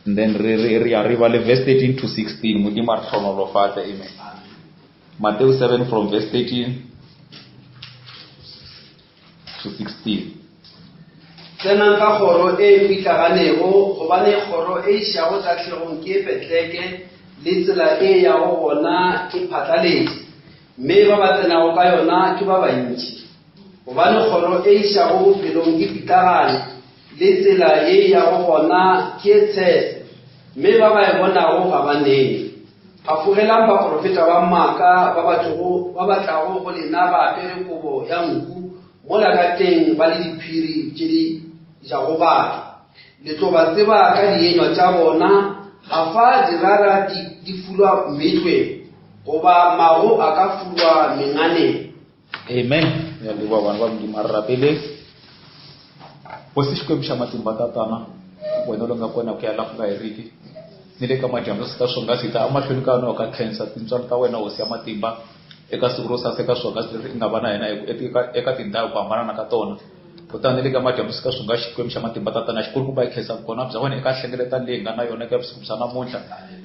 And then re arriva le verse 13 to 16. Modimo a re hlonolofatse. Amen. Matthew 7 from verse 13 to 16. Tsenang ka kgoro e pitlaganego gobane kgoro e išago tahlegong ke Betleke le tsela e ya go gona ke phatlaletse, mme ba ba tsenago ka yona ke ba bantši. Gobane kgoro e išago bophelong ke pitlagane le tsela e ya go gona ke tshese, mme ba ba e bonago ga ba nene. Gafogelang baprofeta ba maaka ba batlago go lena ba apere kobo ya nku mola ka teng ba le diphiri tše di jago batho. Le tlo ba tseba ka dienywa tša bona, ga fa dirara di fulwa metlwe goba mago a ka fulwa menganeng. Amen. Ya le ba bana ba Modimo a rapele go se xikwembu xa matimba tatana, wena lo nga kona ku ya laha ku nga heriki, ni le ka madyambu swi ta swonghasi ta amahlweni ka wena u ka khensa tintswalo ta wena hosi ya matimba eka siku ro saseka swonghasi leri i nga va na hina eka tindhawu ku hambana ka tona. Kutani le ka madyambu swi ka swonga xikwembu xa matimba tatana xikulukumba hi khensa kona bya wena eka nhlengeletano leyi nga na yona eka vusiku bya namuntlha,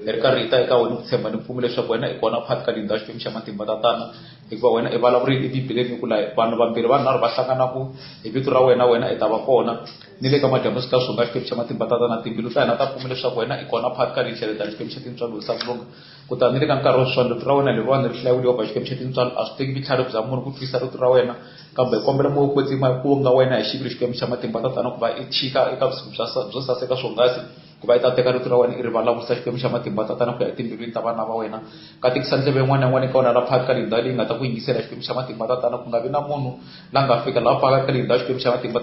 hi ri karhi hi ta eka wena ku tshemba ni pfumela leswaku wena i kona phati ka tindhawu xikwembu xa matimba tatana, hikuva wena i vulavurile ebibeleni ku la vanhu vambirhi vanharhu va hlanganaku hi vito ra wena i ta va kona. Ni le ka madyambu swi ka swonga xikwembu xa matimba tatana, timbilu ta hina ta pfumela leswaku wena i kona phati ka tinhlengeletano xikwembu xa tintswalo hosi ya vulunga. Kutani ni le ka nkarhi wa sweswiwani rito ra wena leriwani ri hlayiwile va xikwembu xa tintswalo, a swi teki vutlhari bya munhu ku twisa rito ra wena, kambe hi kombela mo kwetsima ku nga wena hi xiviri xikwembu xa matimba tatana ku va i chika eka vusiku byo saseka swonghasi, ku va i ta teka rito ra wena i ri vulavurisa xikwembu xa matimba tatana ku ya etimbilwini ta vana va wena. Katekisa ndleve yin'wana na yin'wana eka wena la phati ka lindhawu leyi nga ta ku yingisela xikwembu xa matimba tatana, ku nga vi na munhu la nga fika la phaka ka lindhawu xikwembu xa matimba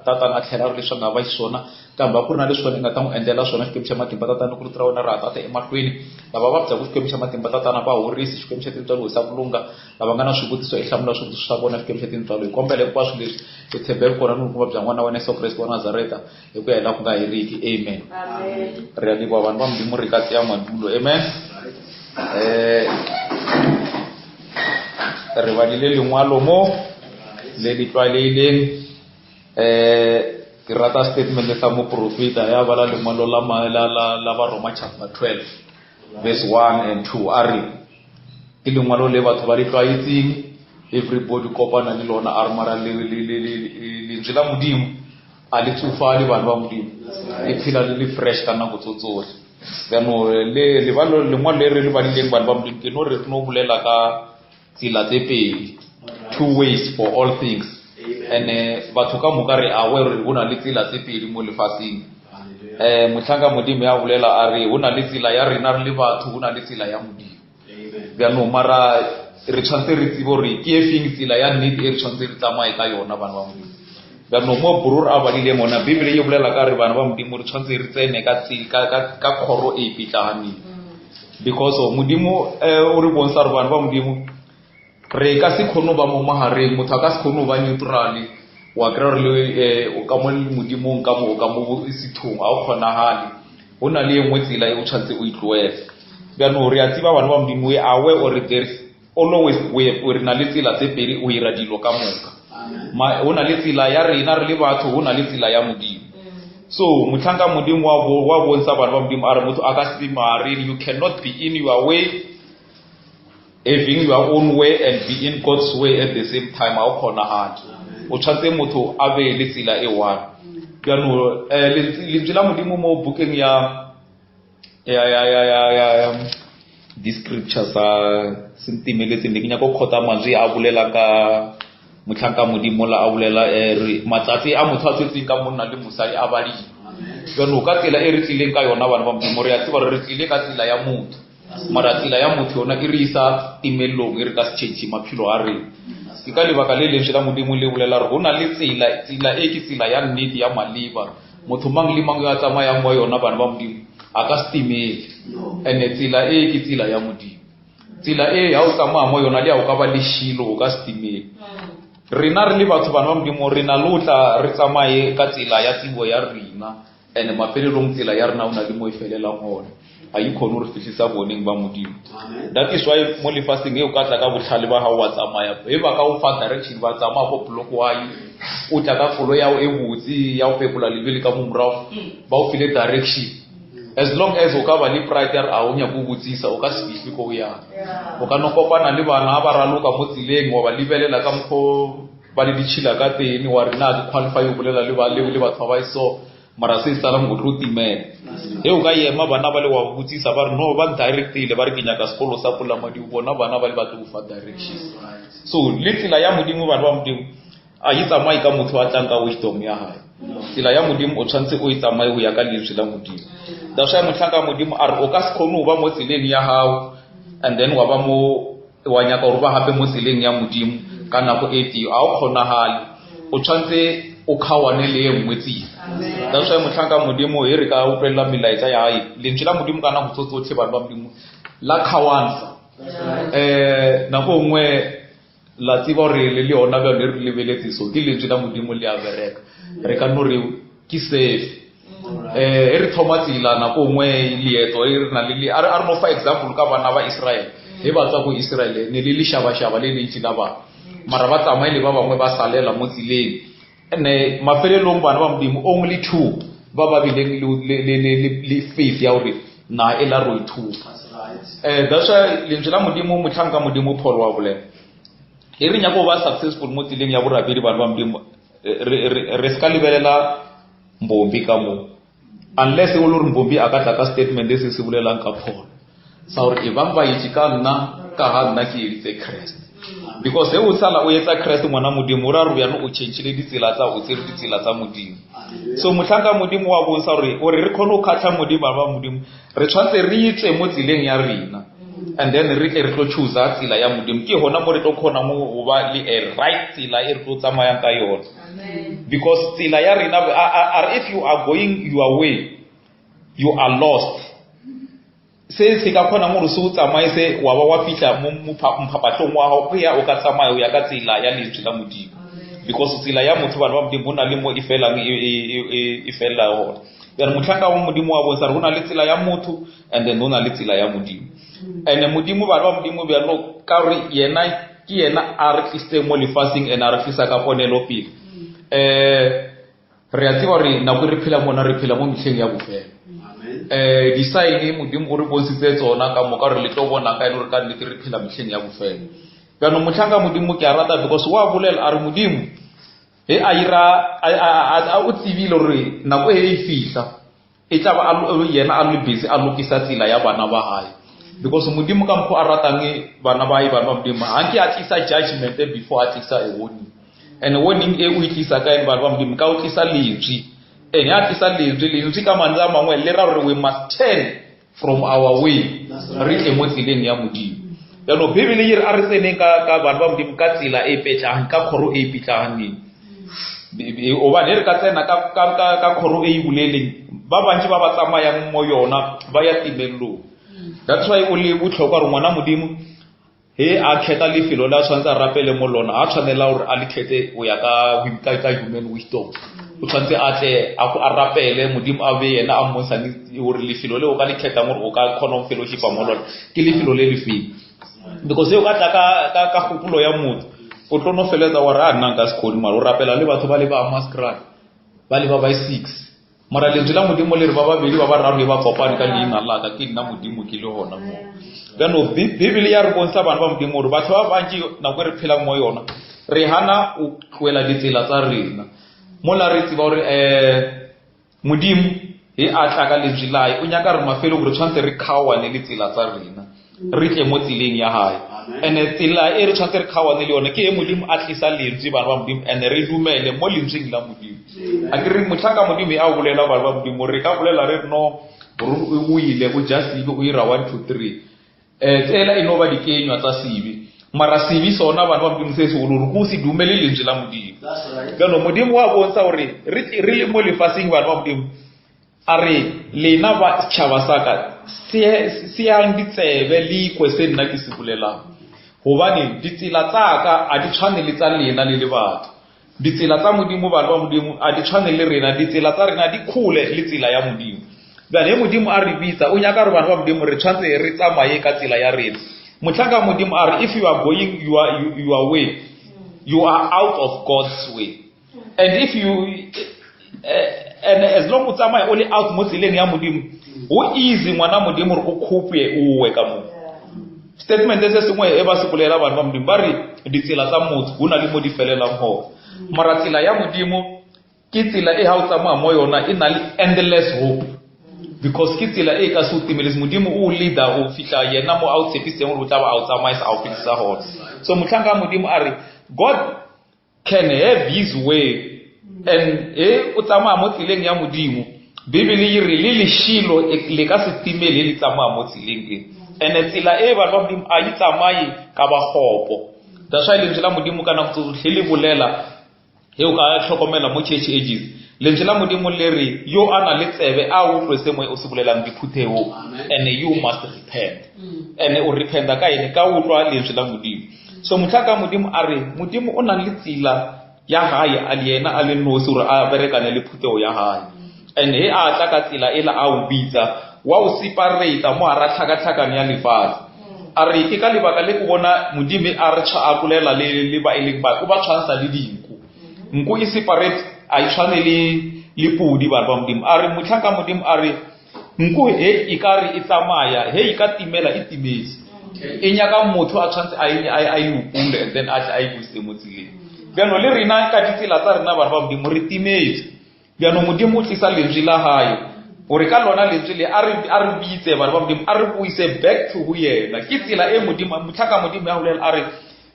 tatana a tlhela a ri leswi nga va xiswona, kambe a ku ri na leswi wena i nga ta n'wi endlela swona xikwembu xa matimba tatana ku rito ra wena ra ha tata emahlweni. Lava va vabyaku xikwembu xa matimba tatana va horisi xikwembu xa tintswalo hosi ya vulunga, lava nga na swivutiso i hlamula swivutiso swa vona xikwembu xa tintswalo. Hi kombela hinkwaswo leswi hi tshembele kona ni vukuma bya n'wana wa wena Yesu Kreste wa Nazareta hi ku ya hi laha ku nga heriki. Amen. Re ya leboha vanhu va Modimo re ka tseya madulo. Amen. Re badile lengwalo mo le le tlwaelehileng, ke rata statement sa moprofeta ya bala lengwalo la Baroma chapter 12 verse 1 and 2 a re ke lengwalo le batho ba le tlwaetseng, everybody kopana le lona a re mara lentswe la Modimo a le tsofale vanhu ba Modimo e phela le fresh ka nako tsotlhe. Jaanong lengwalo le re le badileng vanhu ba Modimo ke no re no bolela ka tsela tse pedi, two ways for all things. And batho ka moka re aware re bona le tsela tse pedi mo lefatsheng. Motlhanga Modimo ya bolela a re hona le tsela ya rena re le batho, hona le tsela ya Modimo. Jaanong mara re tshwantse re tsebe gore ke e feng tsela ya nnete e re tshwantse re tsamaye ka yona vanhu ba Modimo. Jaanong mo borur a badile mona Bibele e bolela ka re vanhu ba Modimo re tshwantse re tsene ka kgoro e pitlaganeng, because Modimo o re bontsha re vanhu ba Modimo re ka se kgone ba mo mahareng, motho a ka se kgone ba neutral wa kry le o ka mo Modimong ka mo sithong a o kgonagale, go na le engwe tsela e o tshwantse o itlwaetse. Jaanong re a tsiba vanhu ba Modimo we aware or there's always way re na le tsela tse pedi o ira dilo ka moka. Ho na le tsela ya rena re le batho, ho na le tsela ya Modimo. So motlhanga Modimo wa bontsha vanhu ba Modimo a re motho a ka se mahareng, you cannot be in your way, having your own way and be in God's way at the same time. A o kgonagale, o tshwantse motho a be le tsela e one. Jaanong lentswe la Modimo mo bukeng ya di scriptures sentimeletse ne ke nyaka go khota mantswe a bolela ka motlhanka Modimo la a bolela matsatsi a motho a tsetseng ka monna le mosadi a badile. Jaanong ka tsela e re tlileng ka yona bana ba Modimo re a tseba re tlile ka tsela ya motho, mara tsela ya motho yona e re isa timelong e re ka se change maphelo a rena. Ke ka lebaka le lentswe la Modimo le bolela re go na le tsela e ke tsela ya nnete ya maleba, motho mang le mang yo a tsamayang mo yona bana ba Modimo a ka se timele. Ene tsela e ke tsela ya Modimo, tsela e ya o tsamaya mo yona le ya o ka ba le shilo o ka se timele. Rena re le batho bana ba Modimo re na lotla re tsamaye ka tsela ya tsibo ya rena, ene mafelelong tsela ya rena o na le mo e felelang gone, a ikgone re fitlhisa boneng ba Modimo. That is why mo lefatsheng e o ka tla ka botlhale ba ga wa tsamaya e ba ka o fa direction ba tsamaya go block wa o tla ka folo ya o e botse ya o pepola lebele ka mo morago ba o file direction as long as o ka ba le pride ya a o nya go botsisa o ka se fihle go ya o ka no kopana le bana ba raloka mo tsileng wa ba libelela ka mkho ba le ditshila ka teng wa rena di qualify o bolela le ba batho ba iso mara se sala mo tlo timela o ka yema bana ba le wa botsisa ba re no ba directile ba re ke nyaka sekolo sa pula madi o bona bana ba le batho go fa directions so litla ya modimo bana ba modimo a yitsa mai ka motho a tlanka wisdom ya hae tsela ya modimo o tshwantse o itsamaye go ya ka letswi la modimo da sha motlhaka modimo a re o ka se khone ba mo tseleng ya hao and then wa ba mo wa nyaka go ba hape mo tseleng ya modimo ka nako e ti a o khona hale o tshwantse o khawane le e nngwe tsi da sha motlhaka modimo e re ka upella milaetsa ya hae letswi la modimo kana go tsotsotlhe ba modimo la khawansa nako nngwe la tsiba re le ona ba le lebeletse so ke letswi la modimo le a bereka re ka no re ke safe e re thoma tsila nako nngwe lieto e re na le are no for example ka bana ba Israel e ba tsa go Israel ne le shaba le le ntsi la ba mara ba tsamaile le ba bangwe ba salela mo tsileng ene mafelelong bana ba modimo only 2 ba ba bileng le faith ya hore na ela ro ithu that's why lentswe la modimo motlhanka modimo Paul wa bolela e re nya go ba successful mo tsileng ya borapedi bana ba modimo re ska lebelela mbombi ka mo unless o lo re mbombi aka tla ka statement se se bolelang ka Paul sa hore e bang ba itse ka nna ka ha nna ke itse Christ because e o sala o etsa Christ ngwana modimo ra re yana o change le ditsela tsa o tsere ditsela tsa modimo so motlhanka modimo wa bo sa hore re khone o khatla modimo ba modimo re tshwantse re itse mo tsileng ya rena and then re tlo choose tsela ya modimo ke hona mo re tlo khona mo o ba le a right tsela e re tlo tsamaya ka yona because tsela ya rena if you are going your way you are lost se ka khona mo re se o tsamaye se wa ba wa fitla mo mphapatlong wa go ya o ka tsamaya o ya ka tsela ya letswi la modimo because tsela ya motho ba modimo bona le mo e felang e fela ho ya motlhaka wa modimo wa bo sa rona le tsela ya motho and then ona le tsela ya modimo ene modimo ba modimo ba no ka re yena ke yena a re tlise mo lefasing and a re fisa ka ponelo pele re a tseba re na go re phela mona re phela mo metlheng ya bofelo di sign modimo re bontshitse tsona ka moka re le tlo bona ka ile re ka nnete re phela metlheng ya bofelo ka no motlhanga modimo ke a rata because wa bolela a re modimo he a ira a o tsibile re na go e fihla e tla ba yena a le busy a lokisa tsela ya bana ba hae because modimo ka mpo a ratang bana ba hae bana modimo ha ke a tlisa judgment before a tlisa a warning and warning e o tlisa ka bana ba modimo ka o tlisa letswi ene a tlisa letswi ka manza mangwe le ra re we must turn from our way re tle mo tsileng ya modimo ya no bibele e re a re tseneng ka bana ba modimo ka tsela e petlang ka khoro e pitlang o ba ne re ka tsena ka khoro e buleleng ba bantsi ba ba tsamayang mo yona ba ya timello that's why o le botlhokwa re ngwana modimo he a kheta lefelo la tshwantsa rapele mo lona a tshwanela hore a lekhete o ya ka human wisdom o tshwantse a tle a rapele modimo a be yena a monsane hore lefelo le o ka lekheta mo o ka khona fellowship mo lona ke lefelo le lefe because yo ka tla ka khupulo ya motho o tlo no feletsa wa ra nna ka sekgodi mara o rapela le batho ba le ba maskrad ba le ba 6 mara le tsela modimo le re ba babedi ba bararo ba kopane ka leina la ka ke nna modimo ke le hona mo no bibele ya re bontsha bana ba modimo re batho ba bantsi na go re phela mo yona re hana o tloela ditsela tsa rena mo la re tsiba hore modimo e a tla ka letswi lae o nyaka re mafelo gore tshwantse re khawane le tsela tsa rena re tle mo tsileng ya hae ene tsela e re tshwantse re khawane le yone ke e modimo a tlisa letswi bana ba modimo ene re dumele mo lentsweng la modimo a ke re motlhaka modimo a bolela bana ba modimo re ka bolela re no o ile o just ibe o ira 1 2 3 tsela e no ba dikenywa tsa sibi mara sibi sona bana ba modimo se se go go se dumele lentswe la modimo ka no modimo wa bontsha hore re le mo lefasing bana ba modimo a re lena ba tšhaba saka se yang ditsebe le kwese nna ke se bolelang hobane ditsela tsaka a di tshwane le tsa lena le batho ditsela tsa modimo ba modimo a di tshwane le rena ditsela tsa rena di khule le tsela ya modimo bana modimo a re bitsa o nyaka re bana ba modimo re tshwantse re tsamaye ka tsela ya rena motlhaka modimo a re if you are going your way you are out of God's way and if you and as long o tsamaya o le out mo tseleng ya modimo o easy ngwana modimo re o khopye o we ka mo statement se sengwe e ba se bolela bana ba modimo ba re ditsela tsa motho go na le mo di felelang ho mara tsela ya modimo ke tsela e ha o tsamaya mo yona e na le endless hope because ke tsela e ka se utimele modimo o leader o fihla yena mo out tshepise mo tla ba out tsamaya out fisa ho so motlhanka modimo a re God can have his way and o tsamaya mo tseleng ya modimo bibele e re le leshilo le ka se timele le tsamaya mo tseleng e and tsela e ba modimo a yi tsamaye ka ba gopo that's why lentswe la modimo kana go tlhele bolela he o ka tlhokomela mo church ages lentswe la modimo le re yo ana le tsebe a o tlose mo o se bolelang diphutheo and you must repent and o repenta ka ene ka o tlwa lentswe la modimo so motlaka modimo a re modimo o nang le tsela ya hae a le yena a le nosi gore a berekane le phutheo ya hae and he a tla ka tsela ela a o bitsa wa o separate mo a ratlhakatlhakane ya lefatshe a re ke ka lebaka le go bona modimo a re tsha a kulela le ba eleng ba o ba tshwansa le nku e separate a itshwane le pudi ba modimo a re motlhanka modimo a re nku e ka re e tsamaya he e ka timela e timetse e nyaka motho a tshwanetse a lupule and then a ibuse mo tseleng bjano le rena ka ditsela tsa rena ba modimo re timetse bjano modimo o tlisa lentswe la hae gore ka lona lentswe le a re bitse ba modimo a re buise back to ho yena ke tsela e modimo motlhanka modimo ya holela a re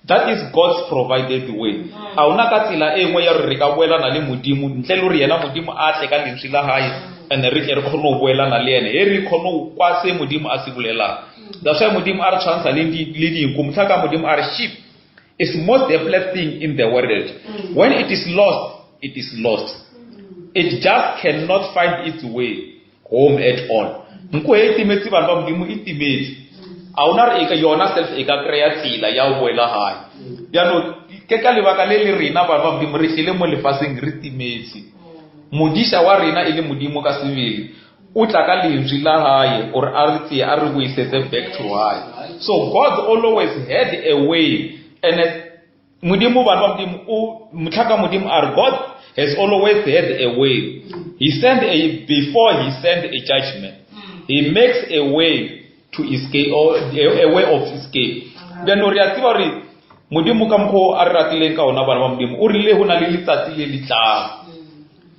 that is God's provided way a una ka tsela e nngwe ya re ka boelana le modimo ntle le re yena modimo a tle ka lentswe la hae and re ke re kgone go boelana le ene e re kgone go kwa se modimo a se bolelang that's why modimo a re tshwantsha le dinku motlhaka modimo a re sheep is most helpless thing in the world when it is lost it just cannot find its way home at all nko e timetse bana ba modimo e timetse a una re ka yona self e ka kreya tsela ya o boela hae yano ke ka lebaka le rena ba modimo re hlile mo lefaseng re timetse modisa wa rena ile modimo ka sebele o tla ka lentswe la hae or a re tse a re boisetse back to hae so God always had a way and modimo ba modimo o motlhaka modimo are God has always had a way before he sent a judgment he makes a way to escape or a way of escape then o re a tseba re modimo ka mkho a ratileng ka ona bana ba modimo o rile ho na le letsatsi le letlang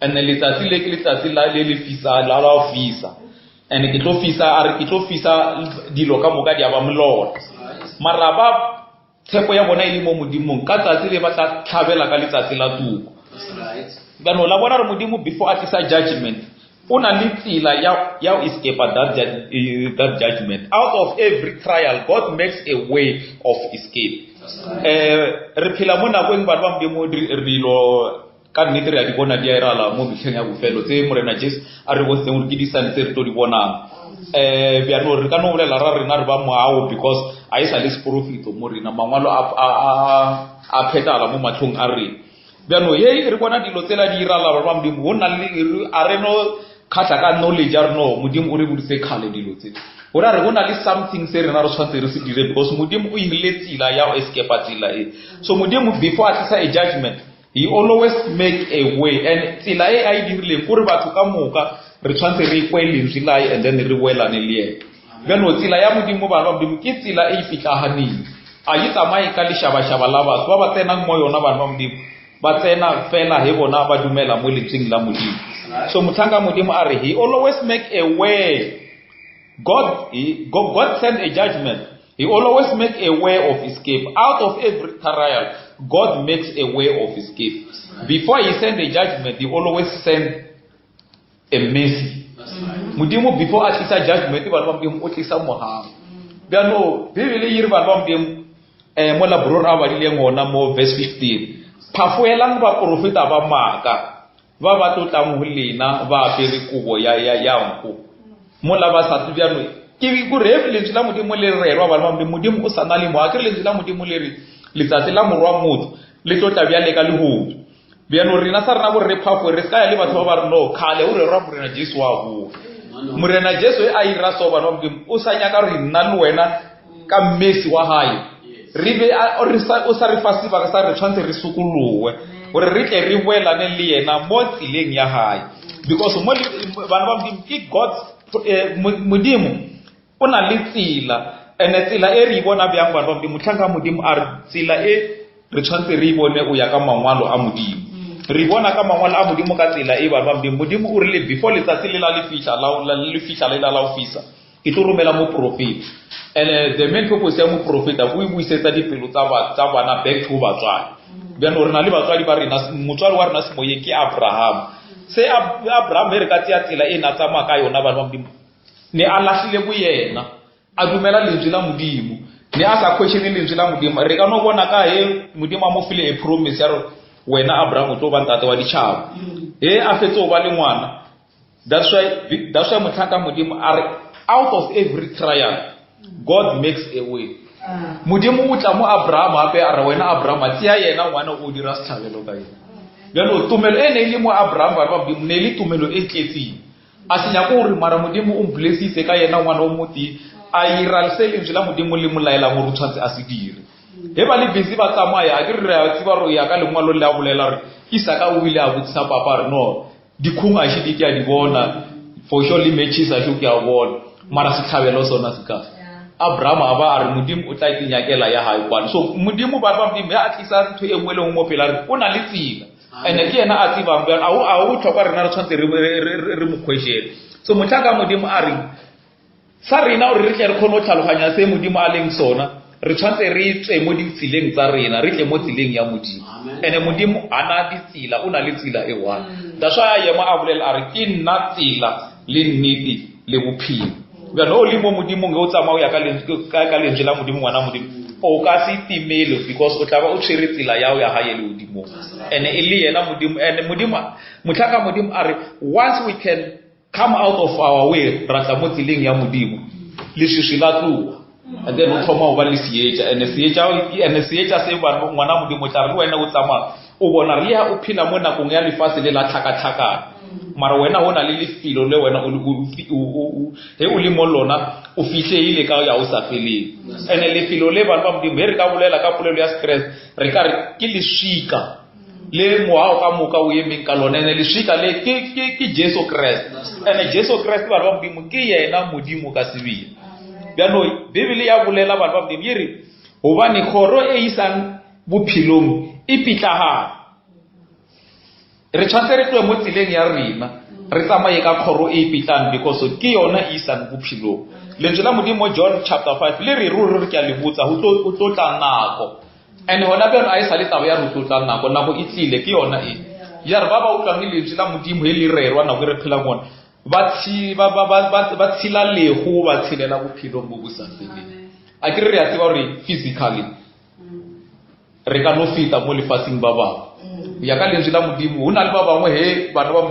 and letsatsi le ke letsatsi la le fisa la fisa and ke tlo fisa a re ke tlo fisa dilo ka moka dia ba mlolo maraba tshepo ya bona ile mo modimong ka tsatsi le ba tla tlhabela ka letsatsi la tuko then o la bona re modimo before at isa judgment una le tsela ya escape that judgment out of every trial God makes a way of escape re phela mo nakong ba modimo rilo ka nnete re a di bona di irala mo bitlheng ya bofelo tse morena Jesu a re botse gore ke di santse re to di bonang bja no re ka no bolela ra rena re ba moao because a isa le profit mo rena mangwalo a phetala mo matlhong a re bja no ye re bona dilo tsela di irala ba modimo ho na le a re no khatla ka knowledge ar no modimo o re budise khale dilo tse ora re bona le something se rena re tshwantse re se dire because modimo o ile tsela ya escape tsela e so modimo before at isa a judgment he always make a way and tsela e a dirile gore batho ka moka re tshwantse re kwele ntsila and then re welane le yena beno tsela ya modimo ba modimo ke tsela e fitlahaneng a yi tsamaye ka leshaba la batho ba tsena mo yona ba modimo ba tsena fela he bona ba dumela mo letsing la modimo so motlhanka modimo a re he always make a way God send a judgment he always make a way of escape out of every trial God makes a way of escape before he send a judgment he always send a mercy modimo before atisa judgment ba modimo o tlisa mohang bjano bibele yiri ba modimo mo labrora ba dileng ona mo verse 15 phafuelang ba profeta ba maka ba tlotlang ho lena ba apere kubo ya nko mo la ba sa tubjano ke go re le tsela modimo le rerwa ba modimo o sana le mo a ke le tsela modimo le re letsatsi la morwa motho le tlotla bya le ka lehodu bjano rena sa rena bo re phafo re ska ya le batho ba ba re no khale o re rwa morena Jesu wa go morena Jesu a ira so ba modimo o sa nyaka re nna le wena ka mmesi wa hae ribe o sa re fasi ba ka sa re tshwantse re sukuluwe gore re tle re boelane le yena mo tsileng ya hae, because mo bana ba modimo ke God's modimo o na le tsela, ene tsela e re bona bjang bana ba modimo. Motlhanka modimo a re tsela e re tshwantse re bone o ya ka mangwalo a modimo, re bona ka mangwalo a modimo ka tsela e bana ba modimo. Modimo o rile before letsatsi le la le fihla le la o fisa ke tlo romela mo prophet, and the main purpose ya mo prophet a go buisetsa dipelo tsa bana back to batswadi. Bjano re na le batswadi ba rena, motswadi wa rena se moyeng ke Abraham. Se Abraham re ka tsaya tsela e na tsamaya ka yona bana ba modimo, ne a lahlile bo yena a dumela lentswe la modimo, ne a sa question lentswe la modimo. Re ka no bona ka he modimo a mo file a promise ya re wena Abraham o tlo ba ntate wa ditšhaba, he a fetse o ba le ngwana. That's why motlhanka modimo a re out of every trial God makes a way. Modimo o tla mo Abraham ape a re wena Abraham tsia yena ngwana o dira setlhabelo ka yena. Bjalo tumelo e ne ile mo Abraham ba modimo ne le tumelo e tletseng, a senya go re mara modimo o blessitse ka yena ngwana o moti a ira se lentswe la modimo le molaela go rutshwantse a se dire. He ba le busy ba tsamaya a dire a tsiba ro ya ka lengwalo le a bolela re Isaka o ile a botsisa papa re no dikhunga a shidi ke a di bona, for sure le matches a shuki a bona, mara setlhabelo sona se ka Abraham aba a re modimo o tla itinyakela ya hae kwana. So modimo ba modimo ya atlisa ntho e nngwe le nngwe pela re o na le tsela, ene ke yena a tsibang bjang a o tlhokwa rena re tshwantse re mo question. So motlhanka modimo a re sa rena o re tle re kgone o tlhaloganya se modimo a leng sona, re tshwantse re tswe mo ditseleng tsa rena, re tle mo tseleng ya modimo. Ene modimo ana ditsela, o na le tsela e one. That's why a yema a bolela a re ke nna tsela le nnete le bophelo. Bjano o le mo modimo ge o tsamaya ya ka lentswe la modimo ngwana modimo o ka se timelo, because o tla ba o tshwere tsela ya o ya hae le modimo, ene e le yena modimo. Ene modimo motlhanka modimo a re once we can come out of our way ra tla mo tseleng ya modimo le swiswi la tloa, and then o thoma o ba le sietša, ene sietša se ngwana modimo tla re le wena o tsamaya o bona re ya o phela mo nakong ya lefase le la tlhakatlhakana, mara wena ho na le lefilo le wena he o le mo lona o fihlile ka ya o sa feleng. Ene lefilo le bana ba modimo he re ka bolela ka polelo ya stress re ka re ke leshika le moao ka moka o emeng ka lona, ene leshika le ke Jesu Christ. Ene Jesu Christ bana ba modimo ke yena modimo ka sebile. Bjano Bibele ya bolela bana ba modimo ye re hobane khoro e isang bophelong e pitlagana, re tshwantse re tloe mo tseleng ya rena re tsamaye ka khoro e pitlang, because ke yona e isang bophelong. Lentswe la modimo John chapter 5 le re re ke a le botsa o tlo tla nako, and hona bjano a isa le taba ya re tlo tla nako e tlile ke yona e ya re ba ba utlwang le lentswe la modimo he le rerwa nako re phela gona ba tshila lego ba tshelela bophelo bo bo sa feleng. A ke re a tseba gore physically re ka no fita mo lefasing ba bangwe ya ka lentswe la modimo. Ho na le ba bangwe he bana ba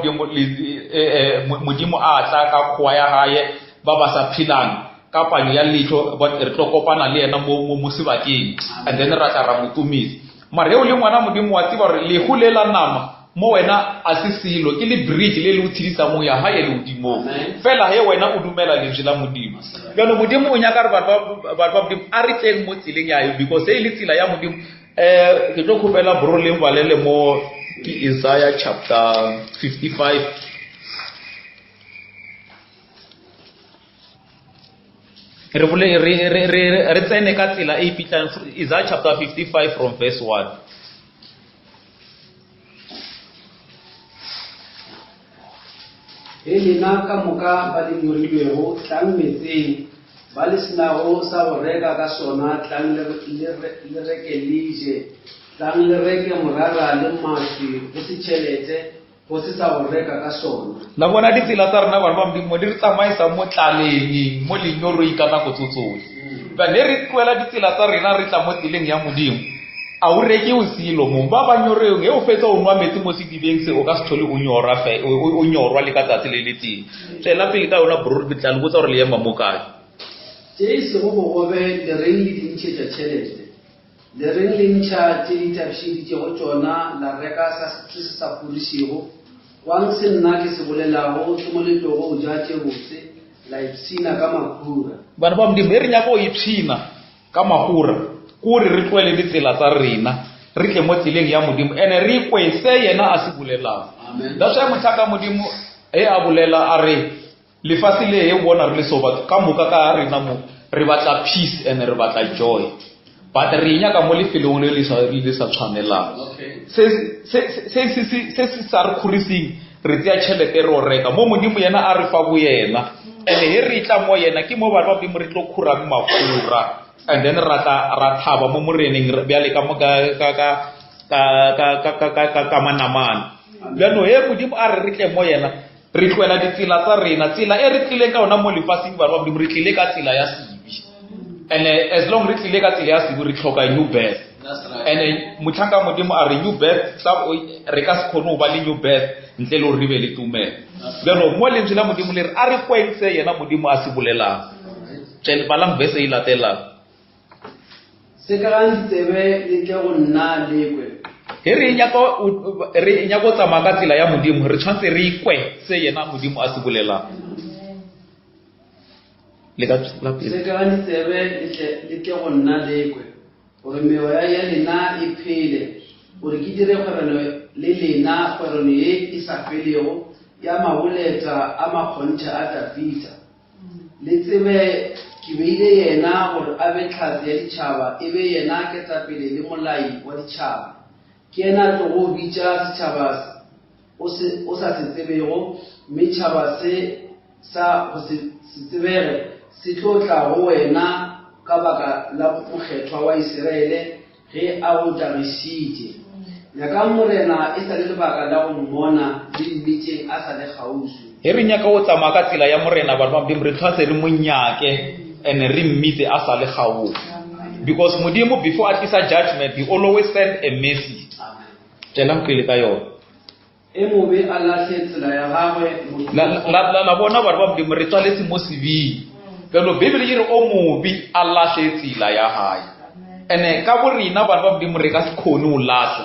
modimo a tla ka khoa ya hae ba ba sa phelang ka panyo ya letho re tlo kopana le yena mo sebakeng, and then ra tla ra motumisa. Mara he o le ngwana modimo wa tseba gore le golela nama mo wena a se silo ke le bridge le le utshidisa mo ya hae le modimo fela he wena o dumela lentswe la modimo. Bjalo modimo o nyaka re ba modimo a re tleng mo tseleng ya hae, because e le tsela ya modimo. Ke tlo khopela bro le mbalele mo ke Isaiah chapter 55 re tsene ka tsela e pitlang. Isaiah chapter 55 from verse 1. Lena ka moka ba le nyorilwego tlang metseng ba le senago sa go reka ka sona, tlang le reke lije, tlang le reke morara le mašwi go se tšhelete go se sa go reka ka sona. La bona ditsela tsa rena bana ba modimo di re tsamaisa mo tlaleng mo lenyoroi ka nako tsotlhe. Ba ne re tloela ditsela tsa rena re tla mo tseleng ya modimo a o reke o silo mo ba ba nyoreng he o fetsa o nwa metsi mo sedibeng se o ka se thole o nyorwa le ka tsatsi le letseng. Tlela pele ka yona bro re tla le botsa gore le ema mo kae. Se go bogobe le reng le dintšhetša tšhelete, le reng le ntšha tše di tabišeditšego tšona la reka se sa fodišego, wang se nna ke se bolelago ke mo letlogo o ja tše botse la ipshina ka makhura. Bana ba modimo e re nyaka o ipshina ka magura kore re tloele ditsela tsa rena re tle mo tseleng ya modimo ene re kwese yena a se bolelang. That's why motlhaka modimo a bolela a re lefatshe le e bona re le so batho ka moka ka rena mo re batla peace ene re batla joy, but re nyaka mo lefelong le le sa tshwanelang. Se sa re khurising re tseya tšhelete re o reka mo modimo yena a re fa bo yena, ene he re tla mo yena ke mo batho ba bimo re tlo khurang mafura, and then ra thaba mo moreneng bjale ka mo ka manamana. Bjano he modimo a re tle mo yena re tloela ditsela tsa rena, tsela e re tlileng ka ona mo lefatsheng batho ba modimo re tlile ka tsela ya sibi, and as long re tlile ka tsela ya sibi re tlhoka new birth. And motlhanka modimo a re new birth re ka se kgone go ba le new birth ntle le gore re be le tumelo. Bjano mo lentswe la modimo le re a re kwentse yena modimo a se bolelang. Balang verse e latelang, se ka ga ditsebe le tle go nna lekwe. he re nyako tsamaya ka tsela ya modimo re tshwanetse re ikwe se yena modimo a se bolelang. Se ka ga ditsebe le tle go nna lekwe gore meoya ya lena e phele, gore ke dire kgwebano le lena, kgwebano ye e sa felego ya maboleta a makgontšha a Dafita. Le tsebe ke beile yena gore a be tlhatse ya ditšhaba, e be yena ketapele le molai wa ditšhaba. Ke yena tlo go bitša setšhaba o sa se tsebego, mme tšhaba se sa go se tsebege se tlo tla go wena ka baka la mokgethwa wa Iseraele ge a go tagišitše. Nyaka morena e sa le lebaka la go mmona le dimitšeng a sa le kgauswi. He re nyaka go tsamaya ka tsela ya morena batho ba modimo re tshwanetse re monyake ene re mmitse a sa le gaufi, because modimo before a tlisa judgment he always send a mercy. Tšelang pele ka yona. E mobe a latlhe tsela ya gagwe. La bona batho ba modimo re tswaletse mo sebing, pero Bibele e re o mobe a latlhe tsela ya hae, ene ka bo rena batho ba modimo re ka se kgone go latlha.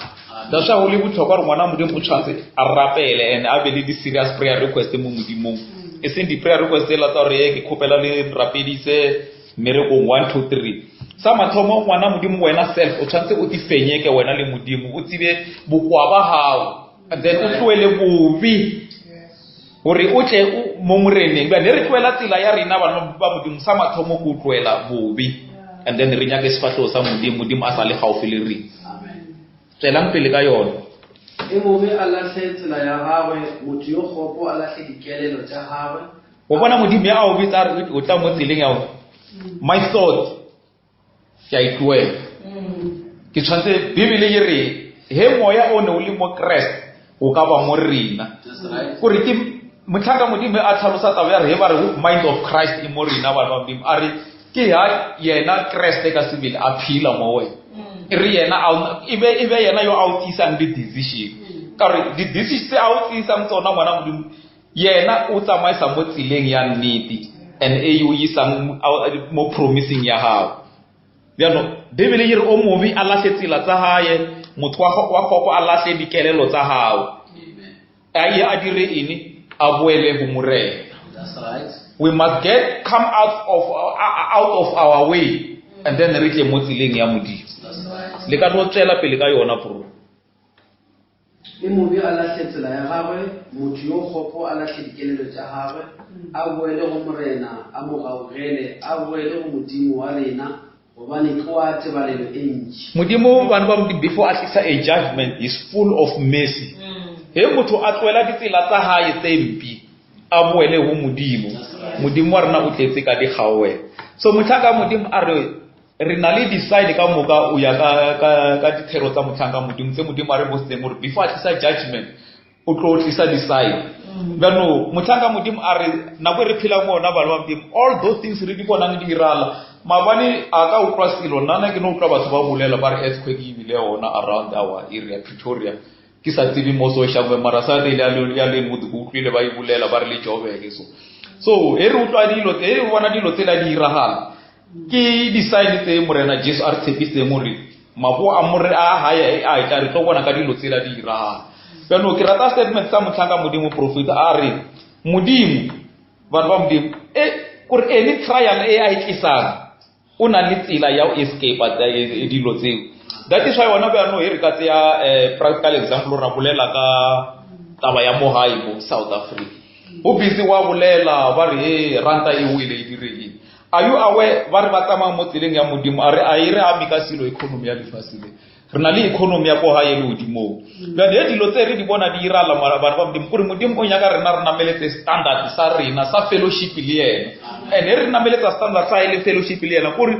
That's why go le botlhokwa gore ngwana modimo o tshwanetse a rapele ene a be le di-serious prayer request mo modimong, e seng di-prayer request la tsa gore ke kgopela le rapedise mmerekong 1 2 3. Sa mathomo ngwana modimo wena self o tshwanetse o tifenyeke wena le modimo, o tsebe bokwa ba hao, and then o tloele bobi gore o tle mo moreneng. Ba ne re tloela tsela ya rena bana ba modimo, sa mathomo go tloela bobi, and then re nyaka sefatlho sa modimo a sa le gaufi le rena. Tšelang pele ka yona. E mobe a latlhe tsela ya gagwe, motho yo kgopo a latlhe dikelelo tša gagwe. O bona modimo ya o bitsa re o tla mo tseleng ya my thought ya itloela. Ke tshwanetse Bibele e re he moya o ne o le mo Kriste o ka ba mo rena. Gore ke motlhanka modimo a tlhalosa taba ya re he ba re mind of Christ e mo rena ba modimo a re ke ha yena Kriste ka sebele a phila mo wena. Re yena ebe yena yo a utisang di decision ka re di decision tse a utisang tsona ngwana modimo yena o tsamaisa mo tseleng ya nnete and e yo isang mo promising ya hao. Bjano Bibele e re o mobe a latlhe tsela tsa hae, motho wa kgopo a latlhe dikelelo tsa hao, a dire ene a boele go morena. We must come out of our way and then re tle mo tseleng ya modimo. Le ka no tsela pele ka yona bro. E mobe a latlhe tsela ya gagwe, motho yo kgopo a latlhe dikelelo tša gagwe, a boele go morena a mo gaogele, a boele go modimo wa rena gobane ke wa tebalelo e ntši. Modimo bana ba modimo before a tlisa a judgment is full of mercy. He motho a tloela ditsela tsa hae tse mpi a boele go modimo, modimo wa rena o tletse ka dikgaowe. So motlhanka modimo a re na le decide ka moka o ya ka dithero tsa motlhanka modimo tse modimo a re botseng gore before a tlisa judgment o tlo tlisa decide. Bjano motlhanka modimo a re nako re phela mo ona bana ba modimo all those things re di bonang di irala mabane a ka utlwa selo nna ke no utlwa batho ba bolela ba re earthquake e bile ona around our area Pretoria ke sa tsebe mo social media mara sa le ya le mo go utlwile ba e bolela ba re le Joburg so e re utlwa dilo e re bona dilo tse la di iragala ke decide tse morena Jesu a re tshepise more mabo a more a haya a tla re tlo bona ka dilo tse la di iragala. Bjano ke rata statement sa motlhanka modimo prophet a re modimo ba modimo gore any trial a e tlisang o na le tsela ya o escape at dilo tseo. That is why one of our no here ka tsa practical example ra bolela ka taba ya mohai mo South Africa. O busy wa bolela ba re ranta e wile e direng. Are you aware ba re ba tsamaya mo tseleng ya modimo a re a ire a mika silo economy ya lefasile. Re na le economy ya go hae le odimo. Ba le dilo tse re di bona di irala mara ba modimo gore modimo o nyaka rena re nameletse standard sa rena sa fellowship le yena. And re nameletsa standard sa ile fellowship le yena gore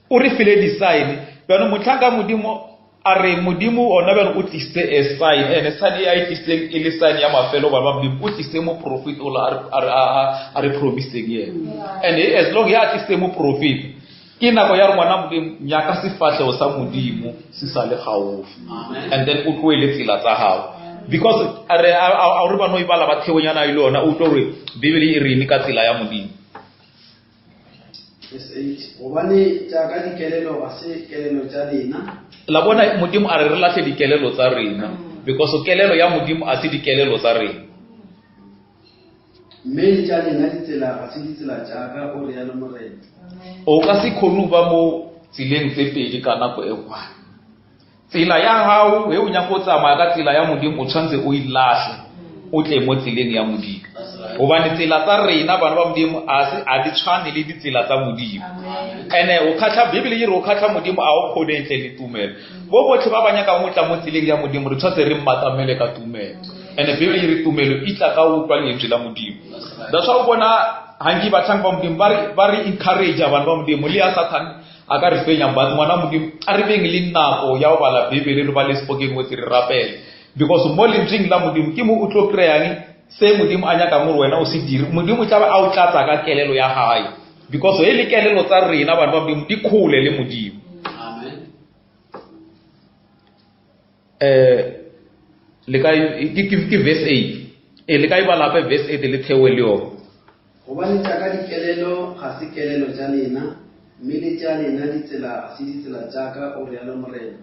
o re file design. Ba no motlhaka modimo are modimo ona ba o tlise a sign and sign ya tlise ile sign ya mafelo ba modimo o tlise mo profit o la are promising yena. And as long ya tlise mo profit ke nako ya rona modimo nyaka sifatlego sa modimo se sa le gaufi. And then o tloele tsela tsa hao because are re ba no ibala ba theonyana ile ona o tlo re bibele e re ni ka tsela ya modimo. Obane jaaka dikelelo ga se kelelo tsa lena la bona modimo a re lahle dikelelo tsa rena because kelelo ya modimo a se dikelelo tsa rena mme le tsa lena ditsela ga se ditsela jaaka o re ya le morena o ka se khonu ba mo tsileng tse pedi ka nako e kwa tsela ya hao e o nya go tsamaya ka tsela ya modimo o tshwantse o ilahle o tle mo tsileng ya modimo obane tsela tsa rena bana ba modimo a di tshwane le ditsela tsa modimo ene o khatla bibele e re o khatla modimo a o khone ntle le tumelo bo botlhe ba banya ka motla mo tsileng ya modimo re tshwantse re mmatamele ka tumelo ene bibele e re tumelo e tla ka utlwa lentswe la modimo that's why o bona hangi ba tshang ba modimo ba re encourage bana ba modimo le ya Satan a ka re fenya ba ngwana modimo a re beng le nako ya o bala bibele re ba le spoken word re rapele because mo lentsweng la modimo ke mo o tlo kreyang se modimo a nyaka mo wena o se dire modimo tla ba a o tlatsa ka kelelo ya hae because e le kelelo tsa rena bana ba modimo di khole le modimo. Amen. Le ka ke verse 8 le ka ba lape verse 8 le thewe le yo go ba le tsaka dikelelo ga se kelelo tsa lena mme le tsa lena ditsela se ditsela tsaka o re ya le morena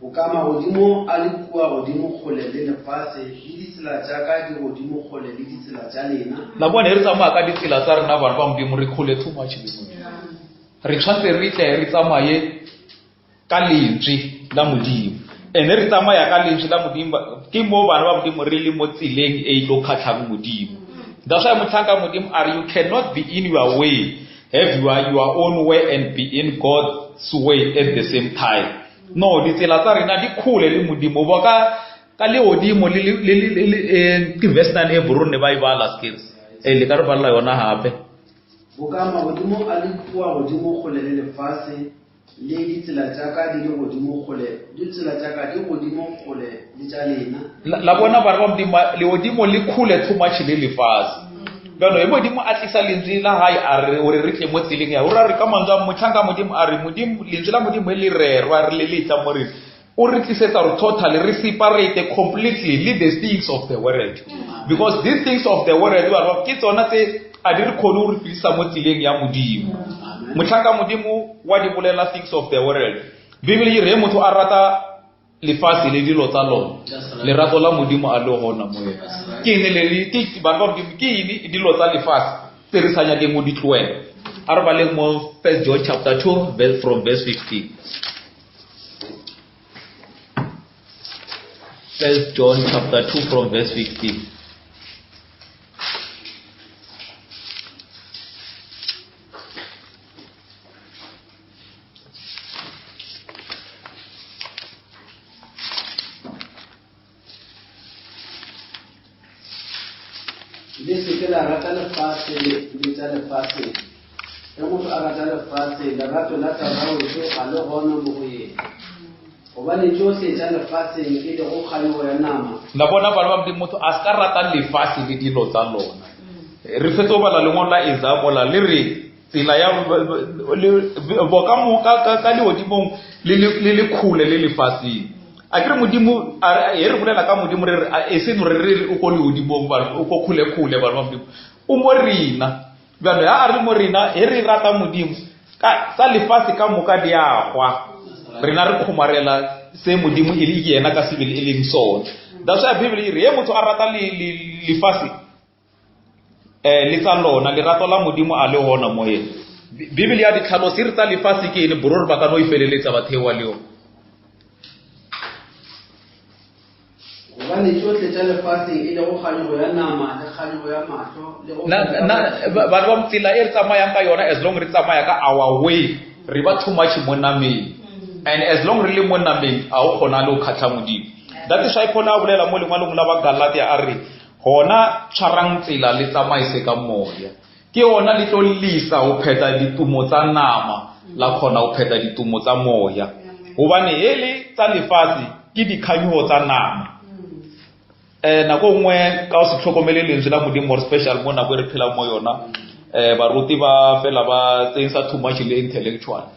o kama godimo a le kua godimo kgole le lefase le ditsela tsaka di godimo kgole le ditsela tsa lena la bona re tsamaya ka ditsela tsa rena bana ba modimo re khole too much le modimo re tshwantse re tle re tsamaye ka lentswe la modimo ene re tsamaya ka lentswe la modimo ke mo bana ba modimo re le mo tsileng e tlo khatlhang modimo. That's why motlhanka modimo are you cannot be in your way have your own way and be in God's way at the same time. No, ditsela tsa rena di khole le modimo bo ka le odimo le ke verse 9 e borone ba ibala skills le ka re balla yona hape bo kama godimo a le kua godimo kgole le lefase le ditsela tsaka di le godimo kgole ditsela tsaka di godimo kgole le tsa lena la bona ba re modimo le odimo le khole too much le lefase bano e modimo a tlisa lentswe la hae a re o re tle mo tseleng ya o ra re ka mantswa motlhanka modimo a re modimo lentswe la modimo le rerwa re le letla mo re o re tlisetsa re totally re separate completely le the things of the world because these things of the world ba ke tsona tse a di re khone o re tlisa mo tseleng ya modimo motlhanka modimo wa di bolela things of the world bibele e re motho a rata lefase le dilo tsa lona lerato la modimo a le gona mo yena ke ne le ke ba ba ke ini dilo tsa lefase tse re sanya ke mo ditlwela a re ba le mo 1 John chapter 2 from verse 15. 1 John chapter 2 from verse 15. Desse que la rata le passe le tsa le passe e motho a rata le passe la rato la tsa o tso a le gona mo go yena obane tso se tsa le passe ke le go kgayo ya nama la bona ba ba motho a ska rata le fase le dilo tsa lona re fetso bala le ngola example le re tsela ya bo ka mo ka le odimong le khule le lefaseng a ke re modimo e re bolela ka modimo re e se no re o go le odimong ba o go khule ba modimo o mo rina bjalo ya a re mo rina e re rata modimo ka sa lefase ka moka di agwa rena re khomarela se modimo e le yena ka sebele e leng sona that's why bibele e re e motho a rata le lefase le tsa lona le rato la modimo a le hona mo yena bibele ya ditlhalosi re tsa lefase ke ene bororo ba ka no ifeleletsa bathewa leo Hobane tsohle tsa lefatsheng e le go kganyogo ya nama le kganyogo ya mahlo le go batho ba tsela e re tsamayang ka yona, as long re tsamaya ka our way re ba too much mo nameng, and as long re le mo nameng a o kgona le o khatlha modimo. That is why Paul a bolela mo lengwalong la ba Galatia a re hona tshwarang tsela le tsamaise ka moya ke ona le tlo lisa o pheta ditumo tsa nama la khona o pheta ditumo tsa moya, hobane hele tsa lefatsi ke dikhanyo tsa nama. Nako nngwe ka o se tlhokomele lentswe la modimo more special mo nako re phela mo yona, baruti ba fela ba tsensa too much le intellectual.